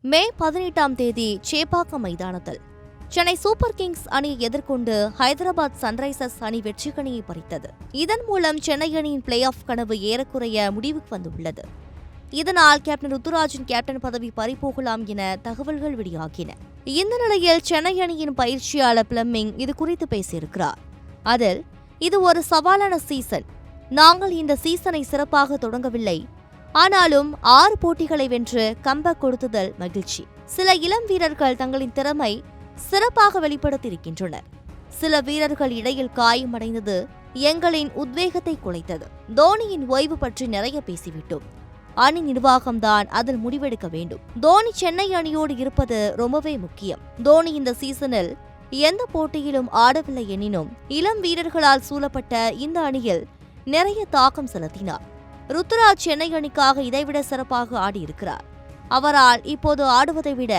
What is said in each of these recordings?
மே 18ஆம் தேதி சேப்பாக்கம் மைதானத்தில் Chennai super Kings அணியை எதிர்கொண்டு ஹைதராபாத் சன்ரைசர்ஸ் அணி வெற்றிக்கணியை பறித்தது. இதன் மூலம் சென்னை அணியின் பிளே ஆஃப் கனவு ஏறக்குறைய முடிவுக்கு வந்துள்ளது. இதனால் கேப்டன் ருத்துராஜின் கேப்டன் பதவி பறிபோகலாம் என தகவல்கள் வெளியாகின. இந்த நிலையில் சென்னை அணியின் பயிற்சியாளர் பிளமிங் இது குறித்து பேசியிருக்கிறார். அதில், இது ஒரு சவாலான சீசன். நாங்கள் இந்த சீசனை சிறப்பாக தொடங்கவில்லை. ஆனாலும் 6 போட்டிகளை வென்று கம்பேக் கொடுத்ததல் மகிழ்ச்சி. சில இளம் வீரர்கள் தங்களின் திறமை சிறப்பாக வெளிப்படுத்தியிருக்கின்றனர். சில வீரர்கள் இடையில் காயமடைந்தது எங்களின் உத்வேகத்தை குலைத்தது. தோனியின் ஓய்வு பற்றி நிறைய பேசிவிட்டோம். அணி நிர்வாகம்தான் அதில் முடிவெடுக்க வேண்டும். தோனி சென்னை அணியோடு இருப்பது ரொம்பவே முக்கியம். தோனி இந்த சீசனில் எந்த போட்டியிலும் ஆடவில்லை எனினும் இளம் வீரர்களால் சூழப்பட்ட இந்த அணியில் நிறைய தாக்கம் செலுத்தினார். ருத்துராஜ் சென்னை அணிக்காக இதைவிட சிறப்பாக ஆடியிருக்கிறார். அவரால் இப்போது ஆடுவதை விட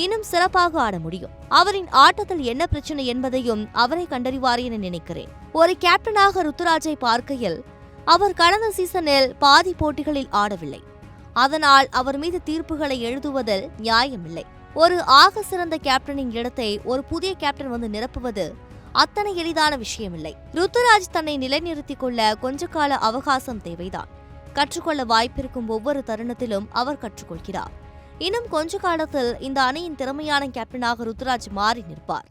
இன்னும் சிறப்பாக ஆட முடியும். அவரின் ஆட்டத்தில் என்ன பிரச்சனை என்பதையும் அவரை கண்டறிவார் என நினைக்கிறேன். ஒரு கேப்டனாக ருத்துராஜை பார்க்கையில் அவர் கடந்த சீசனில் பாதி போட்டிகளில் ஆடவில்லை. அதனால் அவர் மீது தீர்ப்புகளை எழுதுவதில் நியாயமில்லை. ஒரு ஆக சிறந்த கேப்டனின் இடத்தை ஒரு புதிய கேப்டன் வந்து நிரப்புவது அத்தனை எளிதான விஷயமில்லை. ருத்துராஜ் தன்னை நிலைநிறுத்திக் கொள்ள கொஞ்ச கால அவகாசம் தேவைதான். கற்றுக்கொள்ள வாய்ப்பிருக்கும் ஒவ்வொரு தருணத்திலும் அவர் கற்றுக்கொள்கிறார். இன்னும் கொஞ்ச காலத்தில் இந்த அணியின் திறமையான கேப்டனாக ருத்துராஜ் மாறி நிற்பார்.